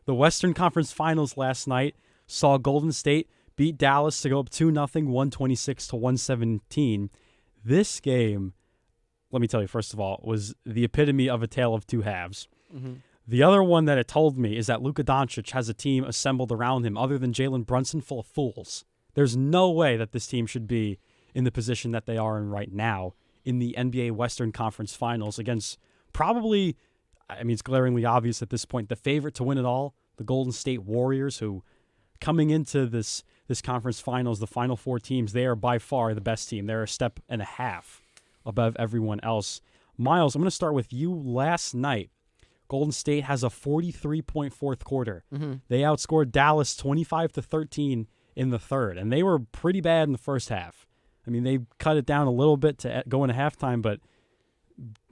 The Western Conference Finals last night saw Golden State beat Dallas to go up 2-0, 126-117. This game, let me tell you, first of all, was the epitome of a tale of two halves. Mm-hmm. The other one that it told me is that Luka Doncic has a team assembled around him other than Jalen Brunson full of fools. There's no way that this team should be in the position that they are in right now in the NBA Western Conference Finals against probably, I mean, it's glaringly obvious at this point, the favorite to win it all, the Golden State Warriors, who coming into this conference finals, the final four teams, they are by far the best team. They're a step and a half above everyone else. Miles, I'm going to start with you. Last night, Golden State has a 43-point fourth quarter. Mm-hmm. They outscored Dallas 25-13 in the third, and they were pretty bad in the first half. I mean, they cut it down a little bit to go into halftime, but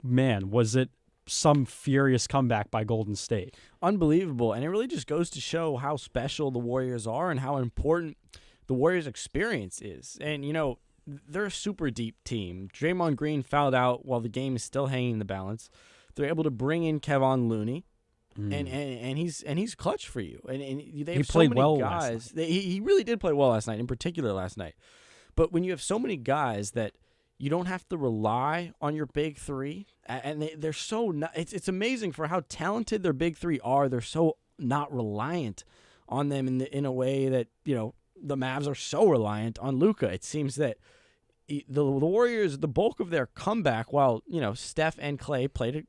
man, was it some furious comeback by Golden State. Unbelievable, and it really just goes to show how special the Warriors are and how important the Warriors' experience is. And, you know, they're a super deep team. Draymond Green fouled out while the game is still hanging in the balance. They're able to bring in Kevon Looney, and he's clutch for you. And they have he played so many well guys. last night. He really did play well last night, in particular last night. But when you have so many guys that you don't have to rely on your big three, and they're so not, it's amazing for how talented their big three are. They're so not reliant on them in a way that, you know, the Mavs are so reliant on Luka. It seems that the Warriors, the bulk of their comeback, while, you know, Steph and Klay played a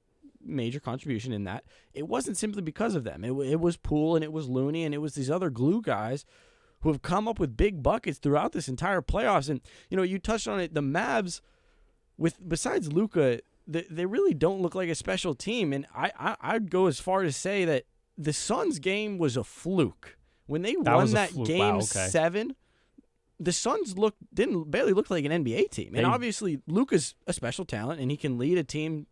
major contribution in that, it wasn't simply because of them. It was Poole and it was Looney and it was these other glue guys who have come up with big buckets throughout this entire playoffs. And, you know, you touched on it, the Mavs, besides Luka, they really don't look like a special team. And I'd go as far to say that the Suns game was a fluke. When they won that game 7, the Suns barely look like an NBA team. And obviously Luka's a special talent and he can lead a team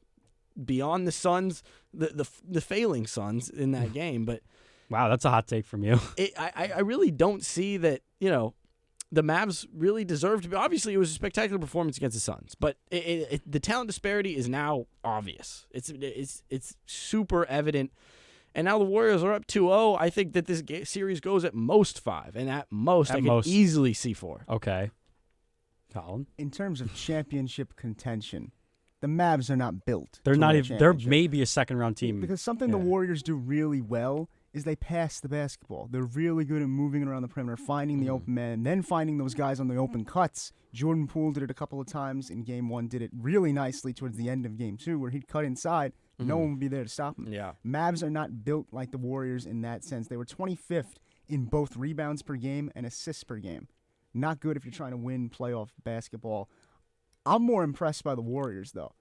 beyond the Suns, the failing Suns in that game. But wow, that's a hot take from you. I really don't see that, you know, the Mavs really deserve to be. Obviously, it was a spectacular performance against the Suns, but the talent disparity is now obvious. It's super evident. And now the Warriors are up 2-0. I think that this series goes at most 5, and at most I can easily see 4. Okay. Colin? In terms of championship contention, the Mavs are not built. They're not even. They're maybe a second-round team. Because something the Warriors do really well is they pass the basketball. They're really good at moving around the perimeter, finding the open man, then finding those guys on the open cuts. Jordan Poole did it a couple of times in Game 1, did it really nicely towards the end of Game 2, where he'd cut inside. No one would be there to stop him. Yeah. Mavs are not built like the Warriors in that sense. They were 25th in both rebounds per game and assists per game. Not good if you're trying to win playoff basketball. I'm more impressed by the Warriors, though.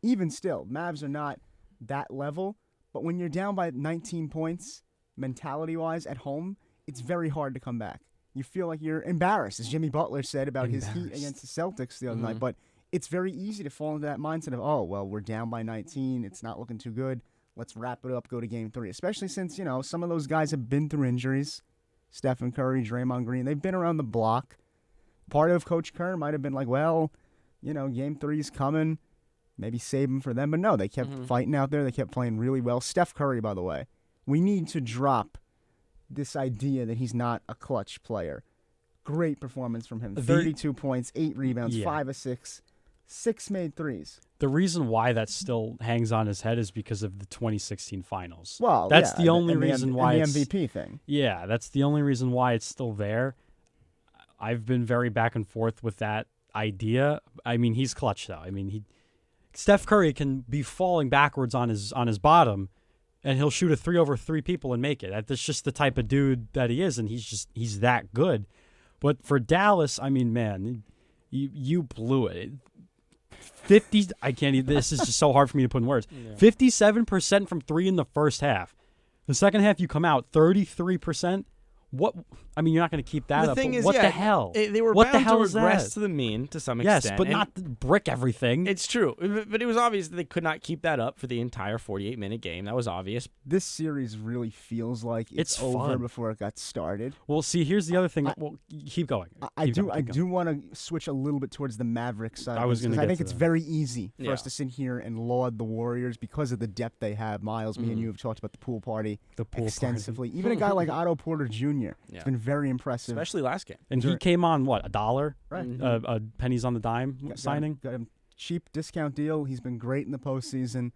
Even still, Mavs are not that level, but when you're down by 19 points, mentality-wise, at home, it's very hard to come back. You feel like you're embarrassed, as Jimmy Butler said about his Heat against the Celtics the other night, but it's very easy to fall into that mindset of, oh, well, we're down by 19, it's not looking too good, let's wrap it up, go to Game 3, especially since, you know, some of those guys have been through injuries. Stephen Curry, Draymond Green, they've been around the block. Part of Coach Kerr might have been like, well, you know, Game 3's coming, maybe save them for them. But no, they kept fighting out there. They kept playing really well. Steph Curry, by the way, we need to drop this idea that he's not a clutch player. Great performance from him. 32 points, 8 rebounds, 5 assists, 6 made threes. The reason why that still hangs on his head is because of the 2016 finals. Well, that's the only reason why the it's MVP thing. Yeah, that's the only reason why it's still there. I've been very back and forth with that idea. I mean, he's clutch though. I mean, Steph Curry can be falling backwards on his bottom, and he'll shoot a 3 over 3 people and make it. That's just the type of dude that he is, and he's that good. But for Dallas, I mean, man, you blew it. 50. I can't even. This is just so hard for me to put in words. 57% from 3 in the first half. The second half, you come out 33%. What? I mean, you're not going to keep that The up. thing but is, what yeah, the hell? They were what bound the hell to is regress that? to the mean to some Yes, extent. but and not brick everything. It's true, but it was obvious that they could not keep that up for the entire 48-minute game. That was obvious. This series really feels like it's over fun. before it got started. Well, see, here's the other thing. Well, keep going. I Keep do going, keep going. want to switch a little bit towards the Mavericks side. I was going gonna to get I think to it's that. very easy for us Yeah. to sit here and laud the Warriors because of the depth they have. Miles, me and you have talked about the pool party The pool extensively. Even a guy like Otto Porter Jr. has been very impressive. Especially last game. And he came on what, $1? Right. Pennies on the dime signing. Got him cheap discount deal. He's been great in the postseason.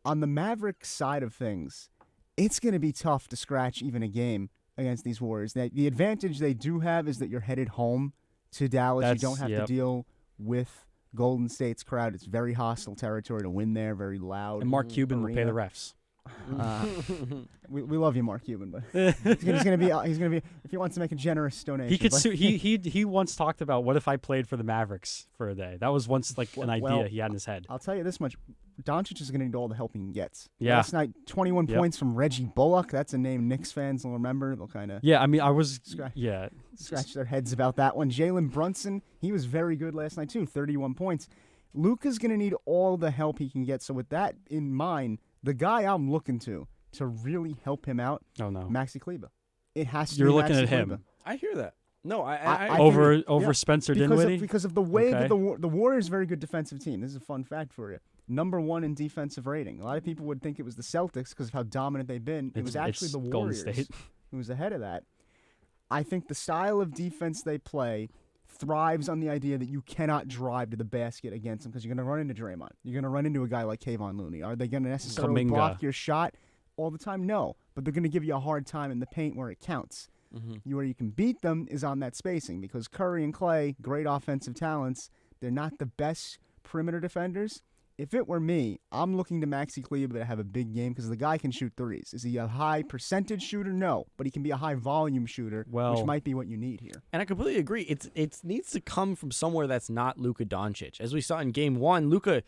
On the Mavericks side of things, it's going to be tough to scratch even a game against these Warriors. The advantage they do have is that you're headed home to Dallas. You don't have to deal with Golden State's crowd. It's very hostile territory to win there, very loud. And Mark Cuban will pay the refs. We love you, Mark Cuban, but he's gonna be if he wants to make a generous donation. He could sue. He once talked about, what if I played for the Mavericks for a day? That was once like an idea he had in his head. I'll tell you this much: Doncic is gonna need all the help he can get. Yeah. Last night, 21 points from Reggie Bullock. That's a name Knicks fans will remember. They'll kind of Yeah, I mean, I was scratch their heads about that one. Jalen Brunson, he was very good last night too. 31 points. Luka's gonna need all the help he can get. So with that in mind, the guy I'm looking to really help him out, Maxi Kleber. It has to. You're be looking Maxi at him. Kleber. I hear that. No, I over Spencer Dinwiddie because of the way that the Warriors are a very good defensive team. This is a fun fact for you. Number 1 in defensive rating. A lot of people would think it was the Celtics because of how dominant they've been. It was actually the Warriors who was ahead of that. I think the style of defense they play thrives on the idea that you cannot drive to the basket against them because you're going to run into Draymond. You're going to run into a guy like Kayvon Looney. Are they going to necessarily block your shot all the time? No, but they're going to give you a hard time in the paint where it counts. Where you can beat them is on that spacing because Curry and Clay, great offensive talents, they're not the best perimeter defenders. If it were me, I'm looking to Maxi Kleber to have a big game because the guy can shoot threes. Is he a high percentage shooter? No, but he can be a high volume shooter, which might be what you need here. And I completely agree. It needs to come from somewhere that's not Luka Doncic. As we saw in Game 1, Luka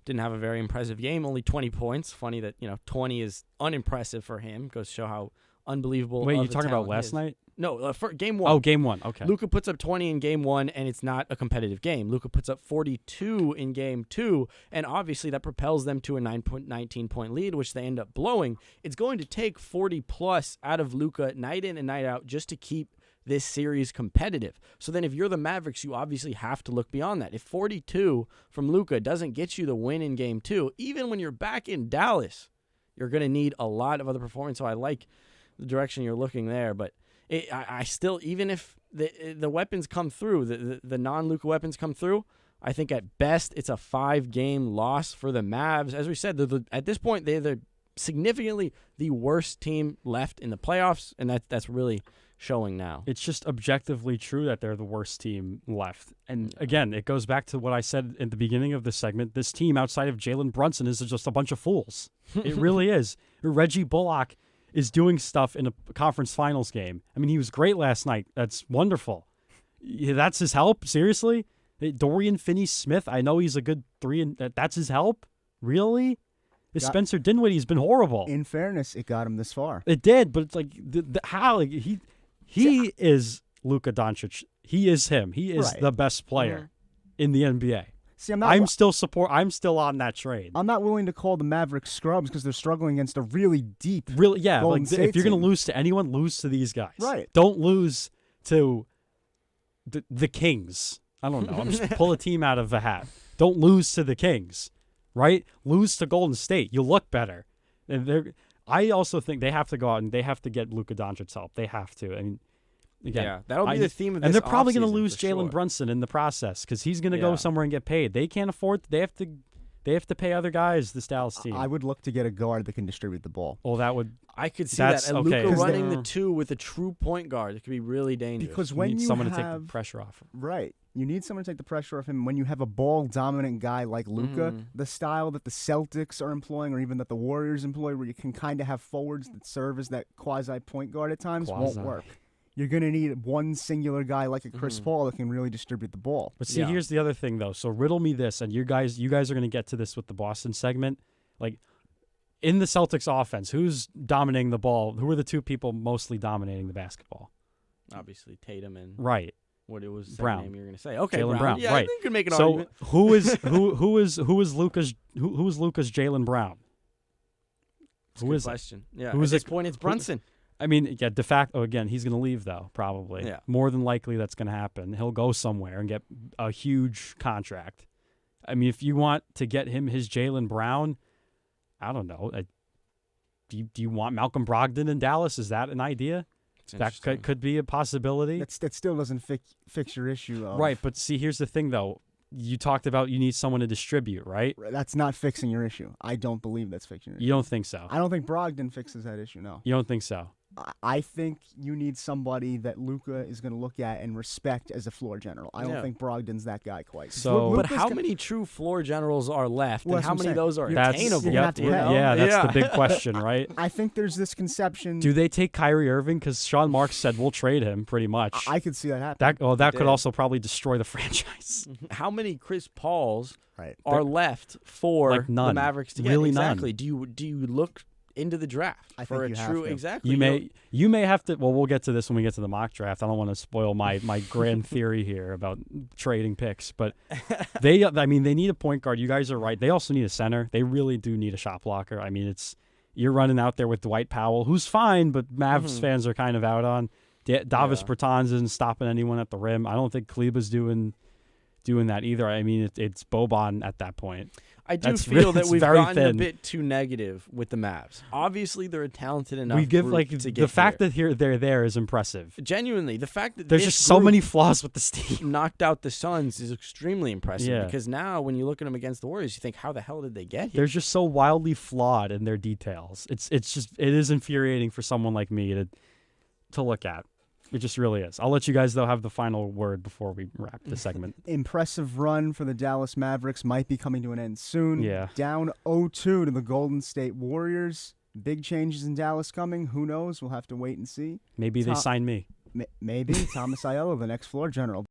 didn't have a very impressive game, only 20 points. Funny that 20 is unimpressive for him. Goes to show how unbelievable. Wait, of you talking about last night? No, for Game 1. Oh, Game 1. Okay. Luka puts up 20 in Game 1, and it's not a competitive game. Luka puts up 42 in Game 2, and obviously that propels them to a 19-point lead, which they end up blowing. It's going to take 40-plus out of Luka night in and night out just to keep this series competitive. So then if you're the Mavericks, you obviously have to look beyond that. If 42 from Luka doesn't get you the win in Game 2, even when you're back in Dallas, you're going to need a lot of other performance. So I like the direction you're looking there, but I still, even if the weapons come through, the non-Luka weapons come through, I think at best it's a 5-game loss for the Mavs. As we said, at this point, they're significantly the worst team left in the playoffs, and that's really showing now. It's just objectively true that they're the worst team left. And again, it goes back to what I said at the beginning of this segment. This team outside of Jalen Brunson is just a bunch of fools. It really is. Reggie Bullock is doing stuff in a conference finals game. I mean, he was great last night. That's wonderful. Yeah, that's his help? Seriously? Dorian Finney-Smith, I know he's a good 3, and that's his help? Really? Spencer Dinwiddie's been horrible. In fairness, it got him this far. It did, but it's like, how? Like, he is Luka Doncic. He is him. He is the best player in the NBA. See, I'm still on that train. I'm not willing to call the Mavericks scrubs because they're struggling against a really deep. Golden State if you're going to lose to anyone, lose to these guys. Right. Don't lose to the Kings. I don't know. I'm just pull a team out of a hat. Don't lose to the Kings, right? Lose to Golden State. You look better. I also think they have to go out and they have to get Luka Doncic's help. They have to. I mean, again, that'll be the theme of this. And they're probably going to offseason, lose for Jalen sure. Brunson in the process because he's going to go somewhere and get paid. They can't afford. They have to pay other guys. This Dallas team. I would look to get a guard that can distribute the ball. Well, that would. I could see that. And okay. Luka running the 2 with a true point guard, it could be really dangerous. Because You when need you someone have, to take the pressure off him. Right. You need someone to take the pressure off him. When you have a ball-dominant guy like Luka, the style that the Celtics are employing or even that the Warriors employ where you can kind of have forwards that serve as that quasi-point guard at times won't work. You're going to need one singular guy like a Chris Paul that can really distribute the ball. But see, here's the other thing, though. So riddle me this, and you guys are going to get to this with the Boston segment. Like, in the Celtics offense, who's dominating the ball? Who are the 2 people mostly dominating the basketball? Obviously, Tatum and Right. what it was the Brown. name you were going to say. Okay, Jaylen Brown, Yeah, right. I think you can make an So argument. who is Luka's Jaylen Brown? That's a Who good is it? question. Yeah, Who at is this it? point, it's Brunson. I mean, yeah, de facto, again, he's going to leave, though, probably. Yeah. More than likely that's going to happen. He'll go somewhere and get a huge contract. I mean, if you want to get him his Jaylen Brown, I don't know. Do you want Malcolm Brogdon in Dallas? Is that an idea? It's That interesting. could be a possibility. That still doesn't fix your issue. Right, but see, here's the thing, though. You talked about you need someone to distribute, right? That's not fixing your issue. I don't believe that's fixing your issue. You don't think so? I don't think Brogdon fixes that issue, no. You don't think so? I think you need somebody that Luka is going to look at and respect as a floor general. I don't Yeah. think Brogdon's that guy quite. So- But how many true floor generals are left, Well, and that's how what I'm many of saying. those are That's- attainable? you're gonna have to you pay. know? Yeah, that's Yeah. the big question, right? I think there's this conception. Do they take Kyrie Irving? Because Sean Marks said we'll trade him pretty much. I could see that happen. That He could did. also probably destroy the franchise. How many Chris Pauls Right. are left for Like none. the Mavericks to get? Really none. Exactly. Do you look into the draft I for think a you have true to. exactly? You may have to. Well, we'll get to this when we get to the mock draft. I don't want to spoil my grand theory here about trading picks, but they need a point guard. You guys are right. They also need a center. They really do need a shot blocker. I mean, you're running out there with Dwight Powell, who's fine, but Mavs fans are kind of out on. Davis Bertans isn't stopping anyone at the rim. I don't think Kleba's doing that either. I mean, it's Boban at that point. I do That's feel that it's we've very gotten a thin. bit too negative with the Mavs. Obviously, they're a talented enough. We give group to get the fact here. that they're there is impressive. Genuinely, the fact that There's this just so group many flaws with this team. knocked out the Suns is extremely impressive. Yeah. Because now, when you look at them against the Warriors, you think, how the hell did they get here? They're just so wildly flawed in their details. It is infuriating for someone like me to look at. It just really is. I'll let you guys, though, have the final word before we wrap this segment. Impressive run for the Dallas Mavericks might be coming to an end soon. Yeah. Down 0-2 to the Golden State Warriors. Big changes in Dallas coming. Who knows? We'll have to wait and see. Maybe they sign me. Maybe Thomas Aiello, the next floor general.